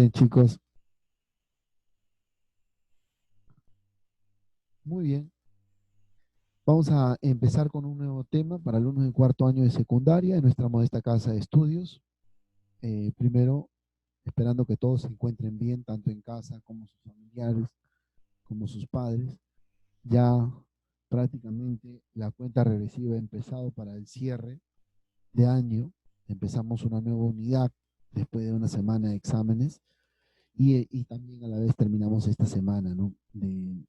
Bien, chicos, muy bien. Vamos a empezar con un nuevo tema para alumnos de cuarto año de secundaria en nuestra modesta casa de estudios. Primero, esperando que todos se encuentren bien, tanto en casa como sus familiares, como sus padres. Ya prácticamente la cuenta regresiva ha empezado para el cierre de año. Empezamos una nueva unidad después de una semana de exámenes y también a la vez terminamos esta semana, ¿no? de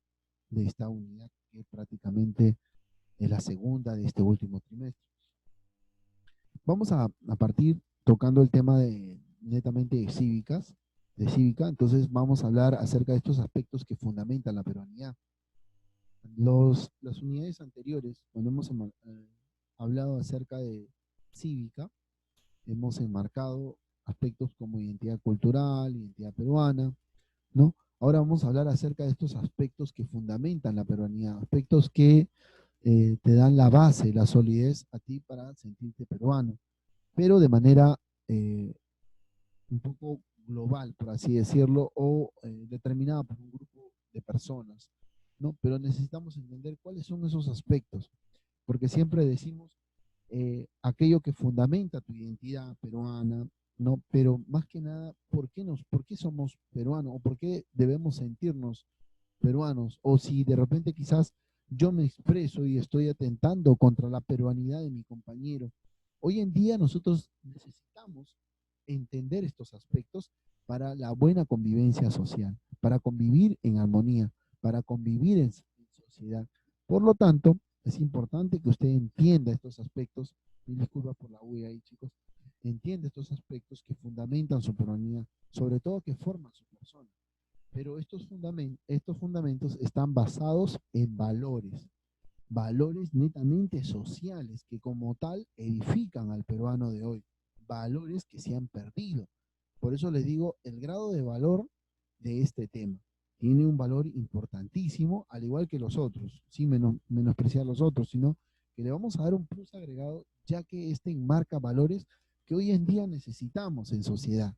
esta unidad que prácticamente es la segunda de este último trimestre. Vamos a partir tocando el tema de netamente de cívica, entonces vamos a hablar acerca de estos aspectos que fundamentan la peruanidad. Las unidades anteriores, cuando hemos hablado acerca de cívica, hemos enmarcado aspectos como identidad cultural, identidad peruana, ¿no? Ahora vamos a hablar acerca de estos aspectos que fundamentan la peruanidad, aspectos que te dan la base, la solidez a ti para sentirte peruano, pero de manera un poco global, por así decirlo, o determinada por un grupo de personas, ¿no? Pero necesitamos entender cuáles son esos aspectos, porque siempre decimos aquello que fundamenta tu identidad peruana, ¿no? Pero más que nada, por qué somos peruanos o por qué debemos sentirnos peruanos? O si de repente quizás yo me expreso y estoy atentando contra la peruanidad de mi compañero. Hoy en día nosotros necesitamos entender estos aspectos para la buena convivencia social, para convivir en armonía, para convivir en sociedad. Por lo tanto, es importante que usted entienda estos aspectos, y disculpa por la huella ahí, chicos, entienda estos aspectos que fundamentan su peruanidad, sobre todo que forman su persona. Pero estos fundamentos están basados en valores, valores netamente sociales que como tal edifican al peruano de hoy, valores que se han perdido. Por eso les digo, el grado de valor de este tema tiene un valor importantísimo, al igual que los otros, sin menospreciar los otros, sino que le vamos a dar un plus agregado, ya que este enmarca valores que hoy en día necesitamos en sociedad,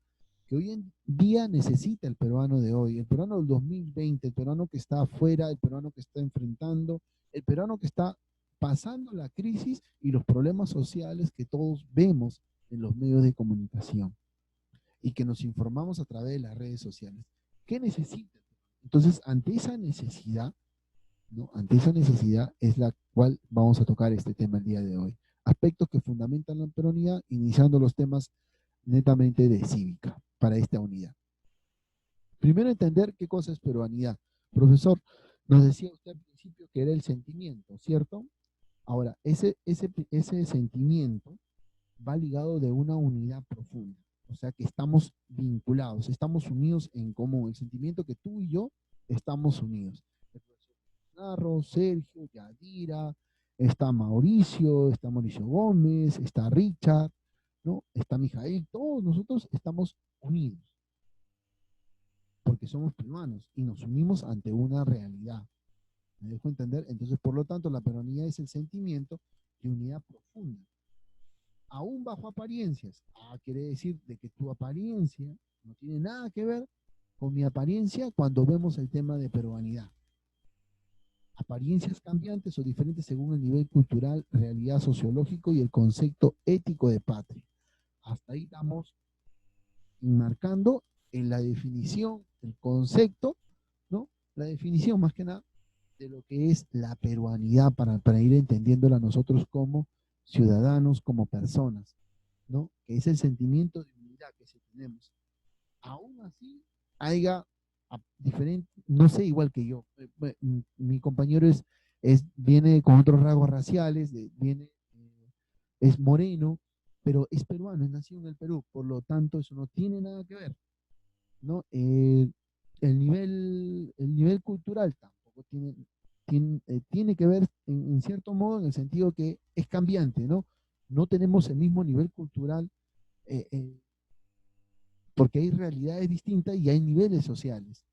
que hoy en día necesita el peruano de hoy, el peruano del 2020, el peruano que está afuera, el peruano que está enfrentando, el peruano que está pasando la crisis y los problemas sociales que todos vemos en los medios de comunicación y que nos informamos a través de las redes sociales. ¿Qué necesita? Entonces, ante esa necesidad, ¿no? Ante esa necesidad es la cual vamos a tocar este tema el día de hoy. Aspectos que fundamentan la peronidad, iniciando los temas netamente de cívica para esta unidad. Primero entender qué cosa es peruanidad. Profesor, nos decía usted al principio que era el sentimiento, ¿cierto? Ahora, ese sentimiento va ligado de una unidad profunda, o sea que estamos vinculados, estamos unidos en común, el sentimiento que tú y yo estamos unidos. El profesor Narro, Sergio, Yadira, está Mauricio Gómez, está Richard, ¿no? Está Mijael, todos nosotros estamos unidos porque somos peruanos y nos unimos ante una realidad. ¿Me dejo entender? Entonces, por lo tanto, la peronía es el sentimiento de unidad profunda, aún bajo apariencias. Quiere decir de que tu apariencia no tiene nada que ver con mi apariencia cuando vemos el tema de peruanidad. Apariencias cambiantes o diferentes según el nivel cultural, realidad sociológico y el concepto ético de patria. Hasta ahí estamos marcando en la definición, el concepto, ¿no? La definición más que nada de lo que es la peruanidad para ir entendiéndola nosotros como ciudadanos, como personas, ¿no? Que es el sentimiento de unidad que sí tenemos. Aún así, haya diferente, no sé, igual que yo. Mi compañero viene con otros rasgos raciales, es moreno, pero es peruano, es nacido en el Perú, por lo tanto eso no tiene nada que ver, ¿no? El nivel cultural tampoco tiene que ver en cierto modo en el sentido que es cambiante, ¿no? No tenemos el mismo nivel cultural eh, eh, porque hay realidades distintas y hay niveles sociales.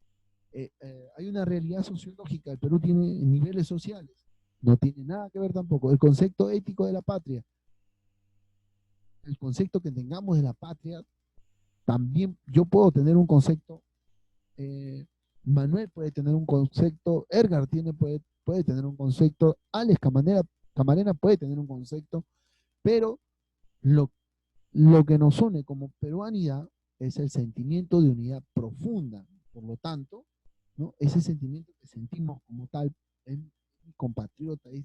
Hay una realidad sociológica, el Perú tiene niveles sociales, no tiene nada que ver tampoco. El concepto ético de la patria, el concepto que tengamos de la patria También yo puedo tener un concepto, eh, Manuel puede tener un concepto, Edgar puede tener un concepto, Alex Camarena puede tener un concepto, pero lo, lo que nos une como peruanidad es el sentimiento de unidad profunda. Por lo tanto, ¿no? Ese sentimiento que sentimos como tal, es mi compatriota, es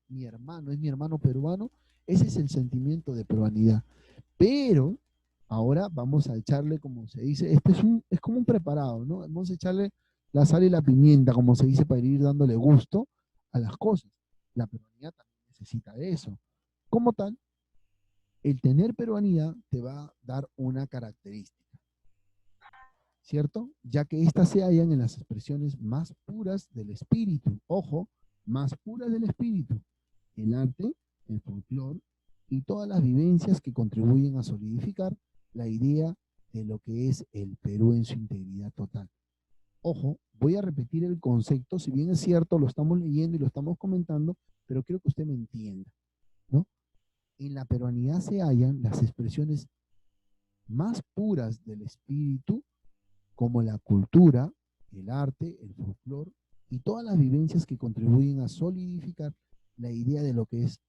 mi hermano peruano, ese es el sentimiento de peruanidad. Pero ahora vamos a echarle, como se dice, es como un preparado, ¿no? Vamos a echarle la sal y la pimienta, como se dice, para ir dándole gusto a las cosas. La peruanidad también necesita de eso. Como tal, el tener peruanía te va a dar una característica, ¿cierto? Ya que éstas se hallan en las expresiones más puras del espíritu. Ojo, más puras del espíritu. El arte, el folclore y todas las vivencias que contribuyen a solidificar la idea de lo que es el Perú en su integridad total. Ojo, voy a repetir el concepto, si bien es cierto, lo estamos leyendo y lo estamos comentando, pero quiero que usted me entienda, ¿no? En la peruanidad se hallan las expresiones más puras del espíritu, como la cultura, el arte, el folclore y todas las vivencias que contribuyen a solidificar la idea de lo que es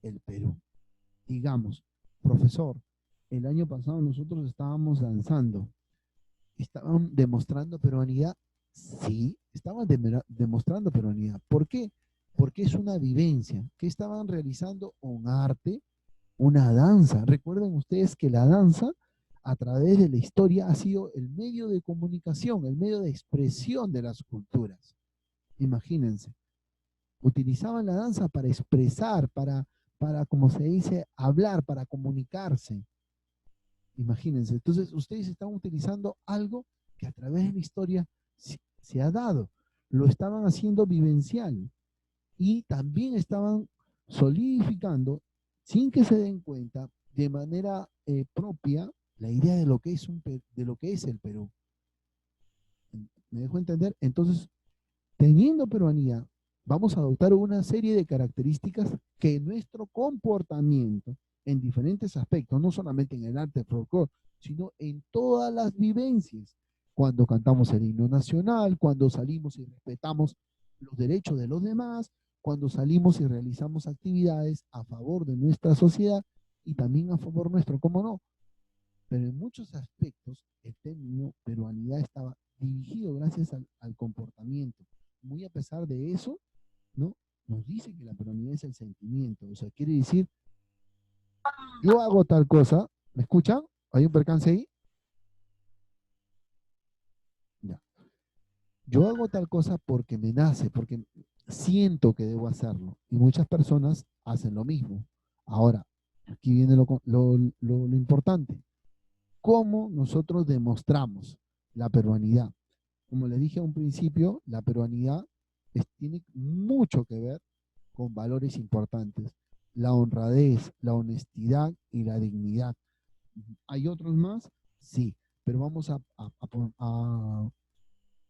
el Perú. Digamos, profesor, el año pasado nosotros estábamos danzando, estaban demostrando peruanidad, sí, estaban demostrando peruanidad. ¿Por qué? Porque es una vivencia. ¿Qué estaban realizando? Un arte, una danza. Recuerden ustedes que la danza, a través de la historia, ha sido el medio de comunicación, el medio de expresión de las culturas. Imagínense, utilizaban la danza para expresar, como se dice, hablar, para comunicarse. Imagínense, entonces ustedes están utilizando algo que a través de la historia se ha dado. Lo estaban haciendo vivencial y también estaban solidificando, sin que se den cuenta, de manera propia, la idea de lo que es de lo que es el Perú. ¿Me dejo entender? Entonces, teniendo peruanía, vamos a adoptar una serie de características que nuestro comportamiento en diferentes aspectos, no solamente en el arte folclore, sino en todas las vivencias, cuando cantamos el himno nacional, cuando salimos y respetamos los derechos de los demás, cuando salimos y realizamos actividades a favor de nuestra sociedad y también a favor nuestro, ¿cómo no? Pero en muchos aspectos el término peruanidad estaba dirigido gracias al comportamiento. Muy a pesar de eso, ¿no? Nos dice que la peruanidad es el sentimiento. O sea, quiere decir, yo hago tal cosa, ¿me escuchan? ¿Hay un percance ahí? Ya. Yo hago tal cosa porque me nace, porque siento que debo hacerlo. Y muchas personas hacen lo mismo. Ahora, aquí viene lo importante. ¿Cómo nosotros demostramos la peruanidad? Como le dije a un principio, la peruanidad tiene mucho que ver con valores importantes. La honradez, la honestidad y la dignidad. ¿Hay otros más? Sí, pero vamos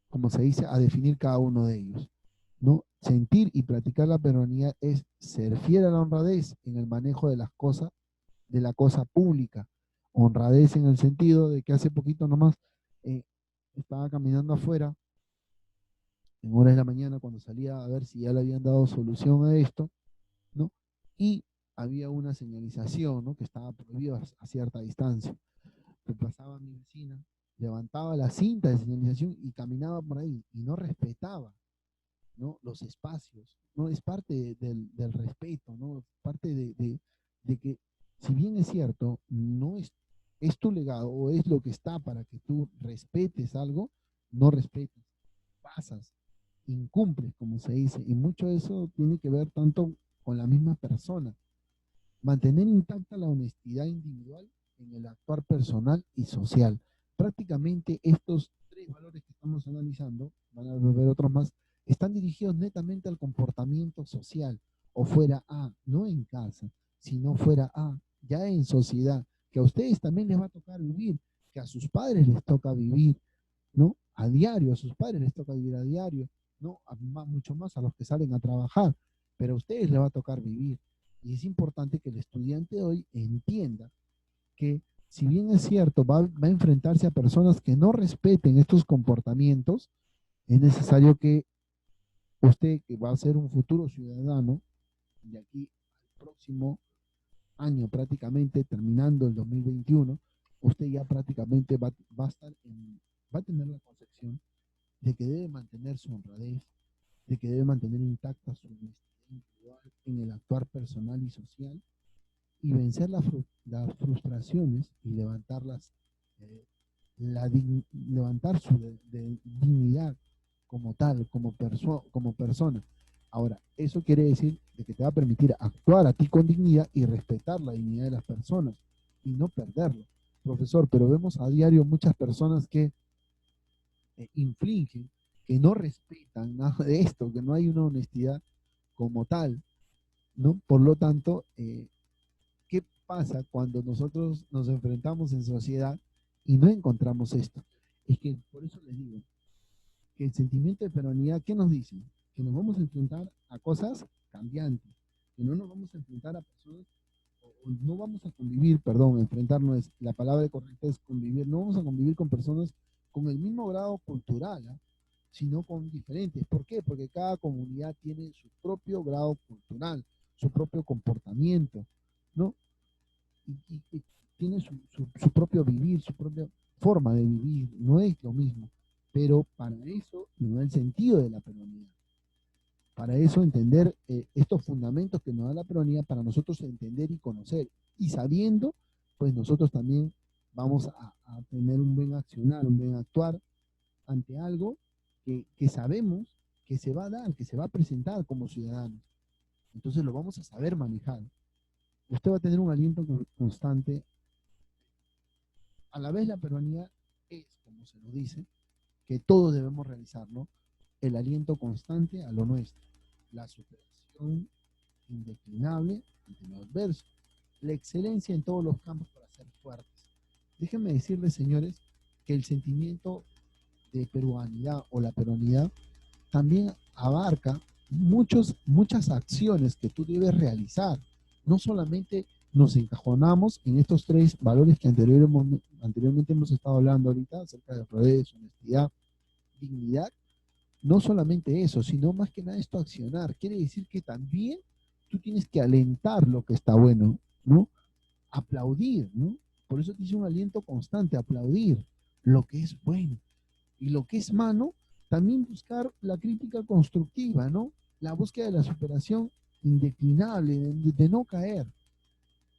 como se dice, a definir cada uno de ellos. ¿No? Sentir y practicar la peruanidad es ser fiel a la honradez en el manejo de las cosas, de la cosa pública. Honradez en el sentido de que hace poquito nomás eh, estaba caminando afuera en horas de la mañana cuando salía a ver si ya le habían dado solución a esto, ¿no? Y había una señalización, ¿no? Que estaba prohibida a cierta distancia. Que pasaba mi vecina, levantaba la cinta de señalización y caminaba por ahí y no respetaba, ¿no? Los espacios, ¿no? Es parte del respeto, ¿no? Es parte de que, si bien es cierto, no es tu legado o es lo que está para que tú respetes algo, no respetas, pasas, incumples, como se dice, y mucho de eso tiene que ver tanto con la misma persona. Mantener intacta la honestidad individual en el actuar personal y social. Prácticamente estos tres valores que estamos analizando, van a haber otros más, están dirigidos netamente al comportamiento social, o fuera A, no en casa, sino fuera A, ya en sociedad, que a ustedes también les va a tocar vivir, que a sus padres les toca vivir, ¿no? A diario, a sus padres les toca vivir a diario, ¿no? Mucho más a los que salen a trabajar, pero a ustedes les va a tocar vivir. Y es importante que el estudiante de hoy entienda que si bien es cierto, va a enfrentarse a personas que no respeten estos comportamientos, es necesario que usted, que va a ser un futuro ciudadano, de aquí al próximo año prácticamente, terminando el 2021, usted ya prácticamente va a estar va a tener la concepción de que debe mantener su honradez, de que debe mantener intacta su honestidad individual en el actuar personal y social y vencer las frustraciones y levantarlas, eh, levantar su dignidad como tal, como persona. Ahora, eso quiere decir de que te va a permitir actuar a ti con dignidad y respetar la dignidad de las personas y no perderlo. Profesor, pero vemos a diario muchas personas que infringen, que no respetan nada de esto, que no hay una honestidad como tal, ¿no? Por lo tanto, ¿qué pasa cuando nosotros nos enfrentamos en sociedad y no encontramos esto? Es que por eso les digo que el sentimiento de peronidad, ¿qué nos dice? Que nos vamos a enfrentar a cosas cambiantes, que no nos vamos a enfrentar a personas, o no vamos a convivir, perdón, enfrentarnos, la palabra correcta es convivir, no vamos a convivir con personas con el mismo grado cultural, ¿eh? Sino con diferentes. ¿Por qué? Porque cada comunidad tiene su propio grado cultural, su propio comportamiento, ¿no? Y tiene su propio vivir, su propia forma de vivir, no es lo mismo. Pero para eso no da el sentido de la peronía. Para eso entender estos fundamentos que nos da la peronía, para nosotros entender y conocer. Y sabiendo, pues nosotros también vamos a tener un buen accionar, un buen actuar ante algo que sabemos que se va a dar, que se va a presentar como ciudadanos. Entonces lo vamos a saber manejar. Usted va a tener un aliento constante. A la vez la peruanía es, como se nos dice, que todos debemos realizar, ¿no? El aliento constante a lo nuestro, la superación indeclinable ante lo adverso, la excelencia en todos los campos para ser fuertes. Déjenme decirles, señores, que el sentimiento de peruanidad o la peruanidad también abarca muchas acciones que tú debes realizar. No solamente nos encajonamos en estos tres valores que anteriormente hemos estado hablando ahorita, acerca de progreso, honestidad, dignidad. No solamente eso, sino más que nada esto accionar. Quiere decir que también tú tienes que alentar lo que está bueno, ¿no? Aplaudir, ¿no? Por eso te dice un aliento constante, aplaudir lo que es bueno. Y lo que es malo, también buscar la crítica constructiva, ¿no? La búsqueda de la superación indeclinable, de no caer,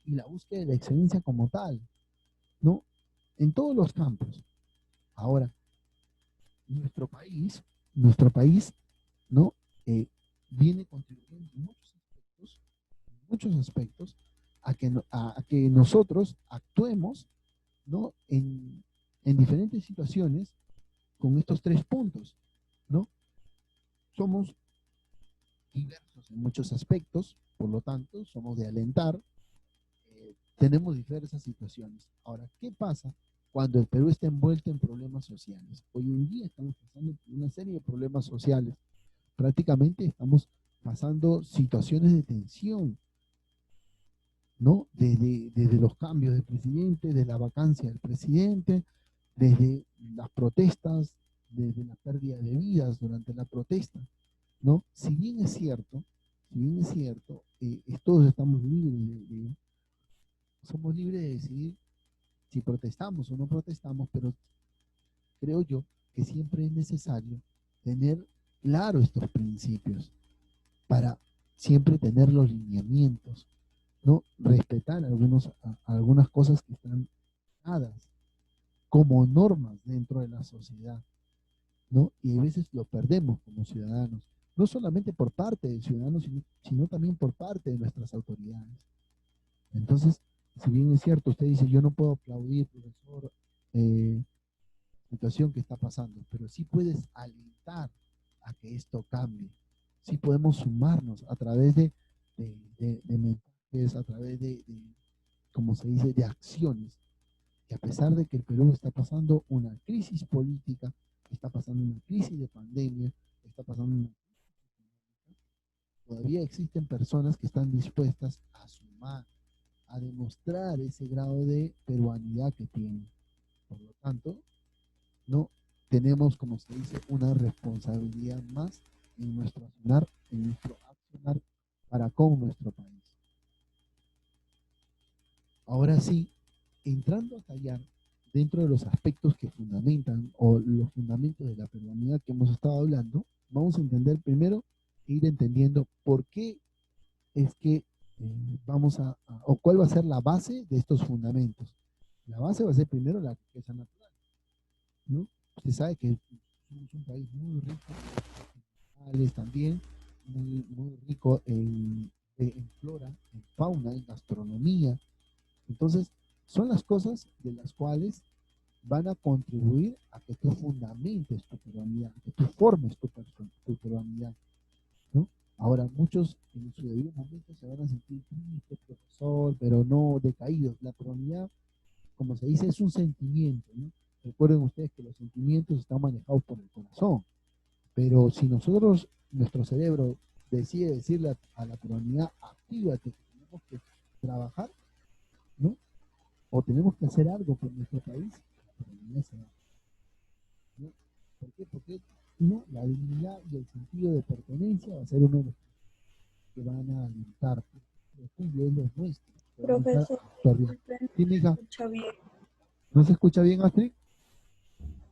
y la búsqueda de la excelencia como tal, ¿no? En todos los campos. Ahora, nuestro país, nuestro país, ¿no? Viene contribuyendo en muchos aspectos a que nosotros actuemos, ¿no? En diferentes situaciones con estos tres puntos, ¿no? Somos diversos en muchos aspectos, por lo tanto, somos de alentar, tenemos diversas situaciones. Ahora, ¿qué pasa cuando el Perú está envuelto en problemas sociales? Hoy en día estamos pasando por una serie de problemas sociales. Prácticamente estamos pasando situaciones de tensión, ¿no? Desde los cambios de presidente, desde la vacancia del presidente, desde las protestas, desde la pérdida de vidas durante la protesta, ¿no? Si bien es cierto, todos estamos libres somos libres de decidir si protestamos o no protestamos, pero creo yo que siempre es necesario tener claro estos principios para siempre tener los lineamientos, ¿no? Respetar algunas cosas que están dadas como normas dentro de la sociedad, ¿no? Y a veces lo perdemos como ciudadanos, no solamente por parte del ciudadano, sino también por parte de nuestras autoridades. Entonces, si bien es cierto, usted dice, yo no puedo aplaudir, profesor, la situación que está pasando, pero sí puedes alentar a que esto cambie. Sí podemos sumarnos a través de mensajes, a través como se dice, de acciones, que a pesar de que el Perú está pasando una crisis política, está pasando una crisis de pandemia, está pasando una todavía existen personas que están dispuestas a sumar, a demostrar ese grado de peruanidad que tienen. Por lo tanto, no tenemos, como se dice, una responsabilidad más en nuestro accionar para con nuestro país. Ahora sí, entrando a tallar dentro de los aspectos que fundamentan o los fundamentos de la peruanidad que hemos estado hablando, vamos a entender primero e ir entendiendo por qué es que o cuál va a ser la base de estos fundamentos. La base va a ser primero la riqueza natural, ¿no? Usted sabe que somos un país muy rico en minerales también, muy rico en flora, en fauna, en gastronomía. Entonces, son las cosas de las cuales van a contribuir a que tú fundamentes tu peruanidad, a que tú formes tu peruanidad, ¿no? Ahora, muchos en su debido momento se van a sentir tristes, profesor, pero no decaídos. La peruanidad, como se dice, es un sentimiento, ¿no? Recuerden ustedes que los sentimientos están manejados por el corazón, pero si nosotros, nuestro cerebro decide decirle a la peruanidad, actívate, que tenemos que trabajar, ¿no? O tenemos que hacer algo por nuestro país, la peruanidad se va, ¿no? ¿Por qué? Porque no, la dignidad y el sentido de pertenencia va a ser uno de los que van a alentar. Lo tuyo es lo nuestro, que van a estar Profesor, absorbiendo. disculpe, no Sí, se mija, escucha bien. ¿no se escucha bien, Astrid?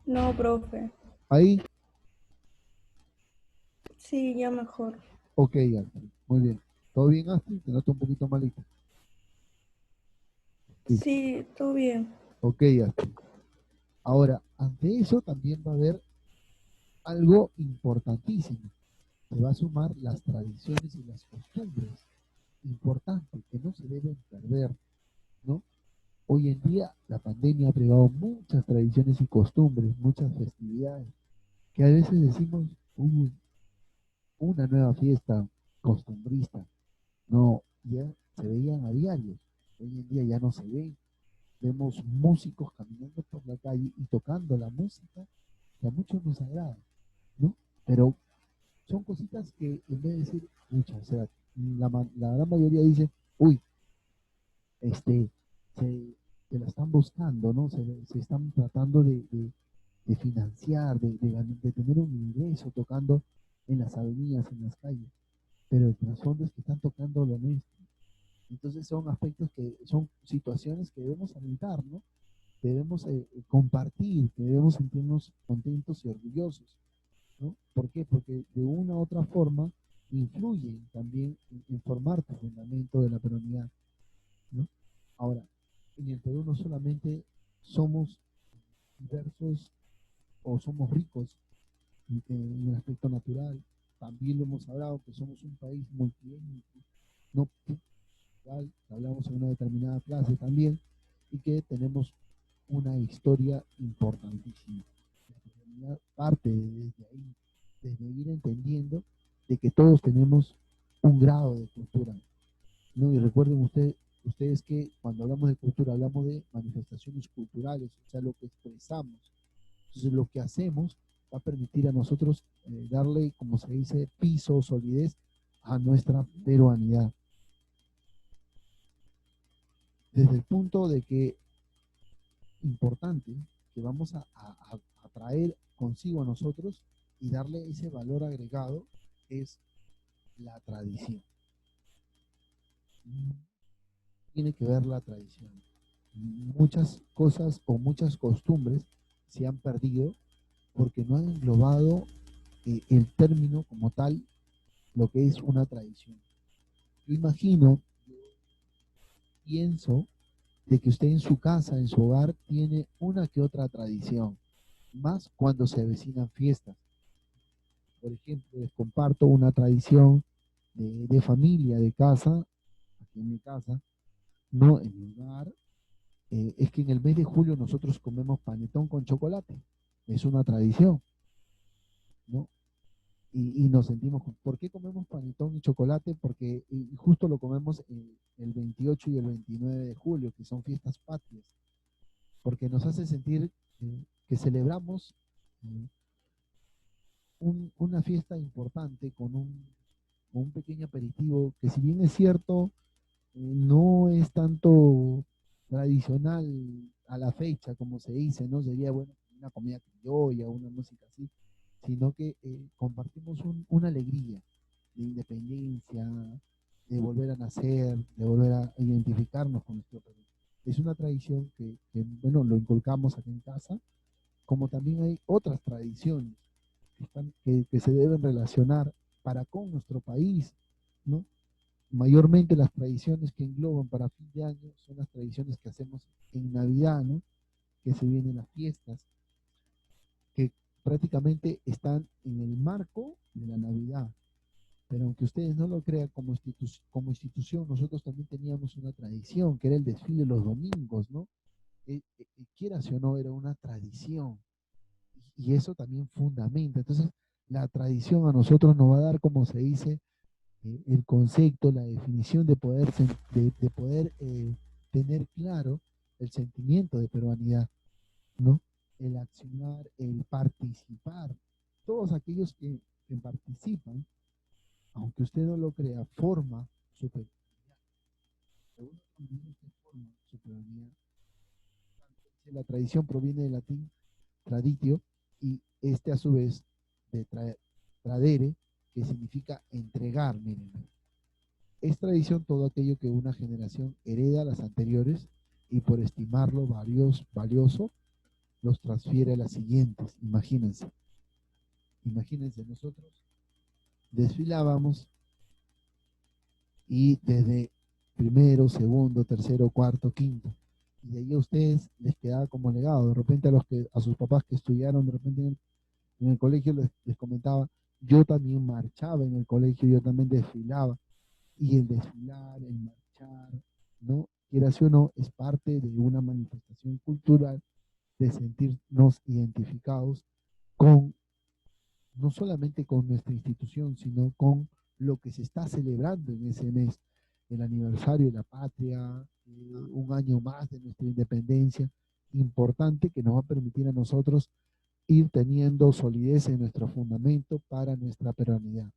No, profe. Ahí, Sí, ya mejor. ok, Astrid, muy bien. ¿Todo bien, Astrid? Te noto un poquito malito. Listo, Sí, todo bien. ok, Astrid. Ahora, ante eso también va a haber algo importantísimo. Se va a sumar las tradiciones y las costumbres importantes que no se deben perder, ¿no? Hoy en día la pandemia ha privado muchas tradiciones y costumbres, muchas festividades, que a veces decimos, uy, una nueva fiesta costumbrista. No, ya se veían a diario. Hoy en día ya no se ven. Vemos músicos caminando por la calle y tocando la música que a muchos nos agrada, ¿no? Pero son cositas que en vez de decir, muchas, o sea, la gran mayoría dice, uy, este, se, se la están buscando, ¿no? Se están tratando de financiar, de tener un ingreso tocando en las avenidas, en las calles, pero el trasfondo es que están tocando lo nuestro. Entonces son aspectos que son situaciones que debemos alentar, ¿no? Debemos compartir, que debemos sentirnos contentos y orgullosos, ¿no? ¿Por qué? Porque de una u otra forma influyen también en formar tu fundamento de la peronidad, ¿no? Ahora, en el Perú no solamente somos diversos o somos ricos en el aspecto natural, también lo hemos hablado que somos un país multiétnico, no plural, hablamos en una determinada clase también, y que tenemos una historia importantísima. La comunidad parte desde ahí, desde ir entendiendo de que todos tenemos un grado de cultura, ¿no? Y recuerden ustedes que cuando hablamos de cultura hablamos de manifestaciones culturales, o sea, lo que expresamos. Entonces, lo que hacemos va a permitir a nosotros darle, como se dice, piso, solidez a nuestra peruanidad. Desde el punto de que importante que vamos a traer consigo a nosotros y darle ese valor agregado es la tradición. Tiene que ver la tradición. Muchas cosas o muchas costumbres se han perdido porque no han englobado el término como tal lo que es una tradición. Yo imagino, pienso, de que usted en su casa, en su hogar, tiene una que otra tradición, más cuando se avecinan fiestas. Por ejemplo, les comparto una tradición de familia, de casa, aquí en mi casa, no en mi hogar, es que en el mes de julio nosotros comemos panetón con chocolate. Es una tradición, ¿no? Y nos sentimos, ¿por qué comemos panetón y chocolate? Porque justo lo comemos el 28 y el 29 de julio, que son fiestas patrias, porque nos hace sentir que celebramos eh, una fiesta importante con un pequeño aperitivo, que si bien es cierto, no es tanto tradicional a la fecha, como se dice, ¿no? Sería bueno una comida criolla, una música así, sino que compartimos una alegría de independencia, de volver a nacer, de volver a identificarnos con nuestro país. Es una tradición bueno, lo inculcamos aquí en casa, como también hay otras tradiciones que se deben relacionar para con nuestro país, ¿no? Mayormente las tradiciones que engloban para fin de año son las tradiciones que hacemos en Navidad, ¿no? Que se vienen las fiestas, que prácticamente están en el marco de la Navidad. Pero aunque ustedes no lo crean, como institución, nosotros también teníamos una tradición, que era el desfile los domingos, ¿no? Quieras o no, era una tradición. Y eso también fundamenta. Entonces, la tradición a nosotros nos va a dar, como se dice, el concepto, la definición de poder tener claro el sentimiento de peruanidad, ¿no? El accionar, el participar. Todos aquellos que participan, aunque usted no lo crea, forma su peruanidad. Forma su peruanidad. La tradición proviene del latín traditio y este a su vez de tradere, que significa entregar, miren. Es tradición todo aquello que una generación hereda a las anteriores y por estimarlo valioso los transfiere a las siguientes. Imagínense, nosotros desfilábamos y desde primero, segundo, tercero, cuarto, quinto. Y de ahí a ustedes les quedaba como legado. De repente a sus papás que estudiaron, de repente en el colegio les comentaba, yo también marchaba en el colegio, yo también desfilaba. Y el desfilar, el marchar, ¿no? Quieras o no, es parte de una manifestación cultural de sentirnos identificados con, no solamente con nuestra institución, sino con lo que se está celebrando en ese mes, el aniversario de la patria, un año más de nuestra independencia, importante que nos va a permitir a nosotros ir teniendo solidez en nuestro fundamento para nuestra peruanidad.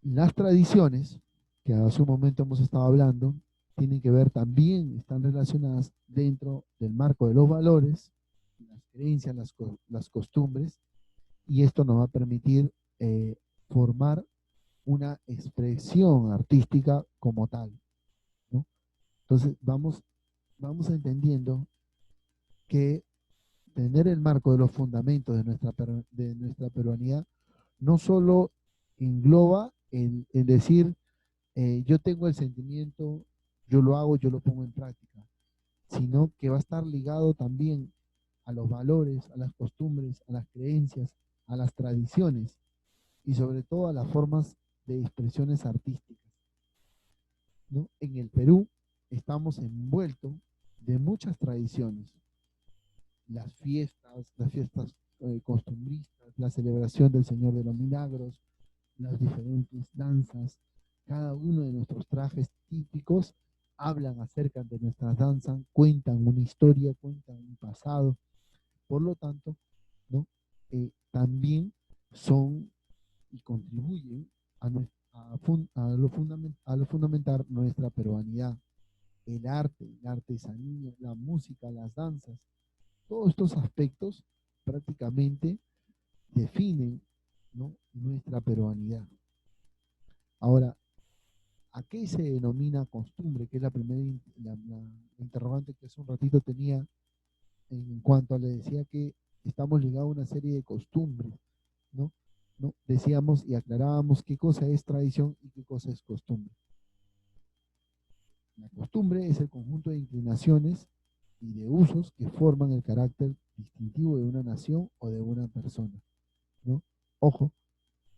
Las tradiciones, que hace un momento hemos estado hablando, tienen que ver también, están relacionadas dentro del marco de los valores, las creencias, las costumbres, y esto nos va a permitir formar una expresión artística como tal, ¿no? Entonces vamos entendiendo que tener el marco de los fundamentos de nuestra peruanidad no solo engloba el decir, yo tengo el sentimiento, yo lo hago, yo lo pongo en práctica, sino que va a estar ligado también a los valores, a las costumbres, a las creencias, a las tradiciones y sobre todo a las formas de expresiones artísticas, ¿no? En el Perú estamos envueltos de muchas tradiciones, las fiestas costumbristas, la celebración del Señor de los Milagros, las diferentes danzas, cada uno de nuestros trajes típicos hablan acerca de nuestras danzas, cuentan una historia, cuentan un pasado, por lo tanto, ¿no? También son y contribuyen a lo fundamental nuestra peruanidad, el arte, la artesanía, la música, las danzas, todos estos aspectos prácticamente definen, ¿no? Nuestra peruanidad. Ahora, ¿a qué se denomina costumbre? Que es la primera la interrogante que hace un ratito tenía en cuanto a le decía que estamos ligados a una serie de costumbres, ¿no? ¿No? Decíamos y aclarábamos qué cosa es tradición y qué cosa es costumbre. La costumbre es el conjunto de inclinaciones y de usos que forman el carácter distintivo de una nación o de una persona, ¿no? Ojo,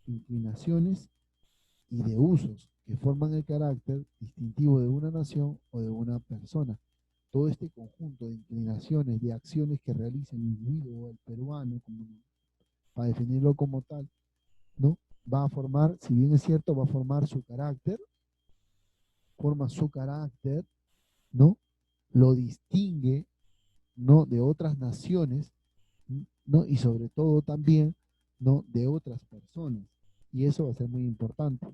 inclinaciones y de usos que forman el carácter distintivo de una nación o de una persona. Todo este conjunto de inclinaciones, de acciones que realiza el individuo, el peruano, para definirlo como tal, ¿no? Va a formar, si bien es cierto, va a formar su carácter, forma su carácter, ¿no? Lo distingue, ¿no? De otras naciones, ¿no? Y sobre todo también, ¿no? De otras personas. Y eso va a ser muy importante.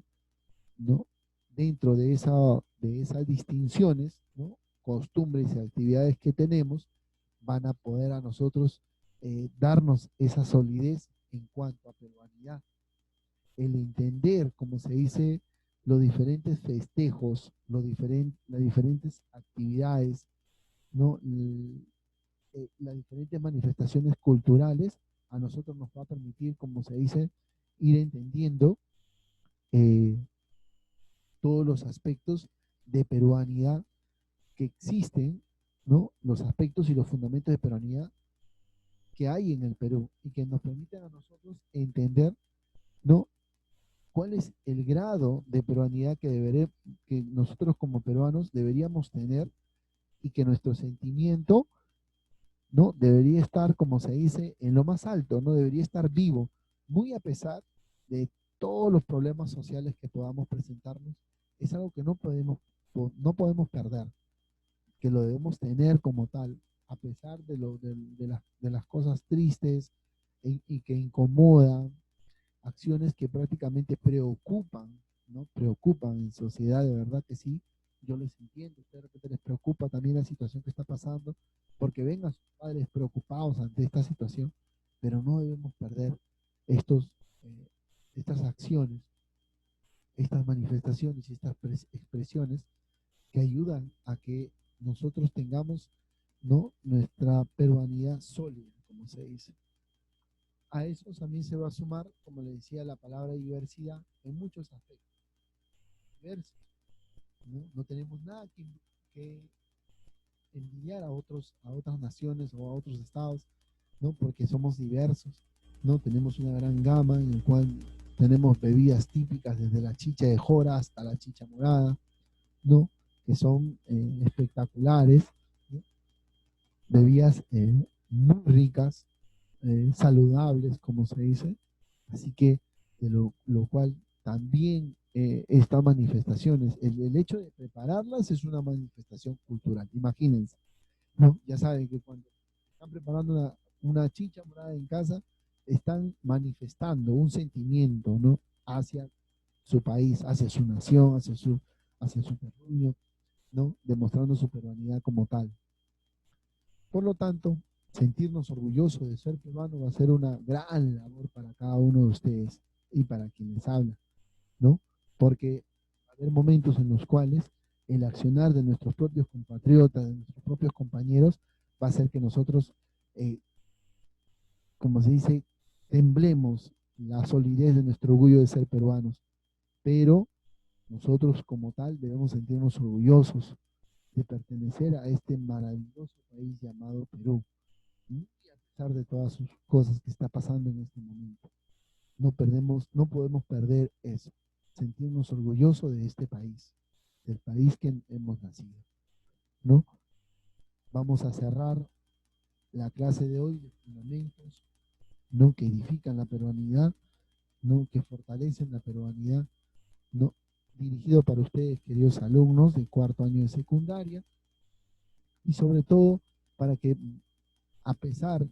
¿no? Dentro de esas distinciones, ¿no? Costumbres y actividades que tenemos, van a poder a nosotros darnos esa solidez en cuanto a peruanidad. El entender, como se dice, los diferentes festejos, las diferentes actividades, ¿no? Las diferentes manifestaciones culturales, a nosotros nos va a permitir, como se dice, ir entendiendo eh, todos los aspectos de peruanidad que existen, ¿no? Los aspectos y los fundamentos de peruanidad que hay en el Perú y que nos permiten a nosotros entender, ¿no? ¿Cuál es el grado de peruanidad que nosotros como peruanos deberíamos tener y que nuestro sentimiento, ¿no? Debería estar, como se dice, en lo más alto, ¿no? Debería estar vivo, muy a pesar de todos los problemas sociales que podamos presentarnos. Es algo que no podemos perder, que lo debemos tener como tal, a pesar de las cosas tristes y que incomodan, acciones que prácticamente preocupan, ¿no? Preocupan en sociedad, de verdad que sí. Yo les entiendo, de repente les preocupa también la situación que está pasando, porque ven a sus padres preocupados ante esta situación, pero no debemos perder estos, eh, estas acciones, estas manifestaciones y estas expresiones que ayudan a que nosotros tengamos, ¿no? Nuestra peruanidad sólida, como se dice. A eso también se va a sumar, como le decía, la palabra diversidad en muchos aspectos. Diversos, ¿no? No tenemos nada que envidiar a otras naciones o a otros estados, ¿no? Porque somos diversos, ¿no? Tenemos una gran gama en el cual tenemos bebidas típicas desde la chicha de jora hasta la chicha morada, ¿no? Que son espectaculares, ¿no? Bebidas muy ricas, saludables, como se dice. Así que, lo cual también estas manifestaciones, el hecho de prepararlas es una manifestación cultural. Imagínense, ¿no? Ya saben que cuando están preparando una chicha morada en casa, están manifestando un sentimiento, ¿no? Hacia su país, hacia su nación, hacia su terruño, ¿no? Demostrando su peruanidad como tal. Por lo tanto, sentirnos orgullosos de ser peruano va a ser una gran labor para cada uno de ustedes y para quienes hablan, ¿no? Porque va a haber momentos en los cuales el accionar de nuestros propios compatriotas, de nuestros propios compañeros, va a hacer que nosotros, eh, como se dice, temblemos la solidez de nuestro orgullo de ser peruanos. Pero nosotros como tal debemos sentirnos orgullosos de pertenecer a este maravilloso país llamado Perú, y a pesar de todas sus cosas que está pasando en este momento. No podemos perder eso, sentirnos orgullosos de este país, del país que hemos nacido, ¿no? Vamos a cerrar la clase de hoy de fundamentos, ¿no? Que edifican la peruanidad, ¿no? Que fortalecen la peruanidad, ¿no? Dirigido para ustedes, queridos alumnos de cuarto año de secundaria, y sobre todo para que, a pesar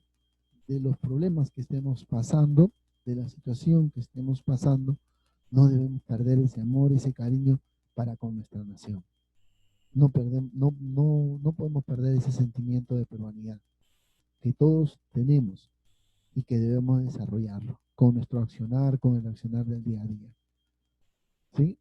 de los problemas que estemos pasando, de la situación que estemos pasando, no debemos perder ese amor, ese cariño para con nuestra nación. No podemos perder ese sentimiento de peruanidad que todos tenemos y que debemos desarrollarlo con nuestro accionar, con el accionar del día a día. ¿Sí?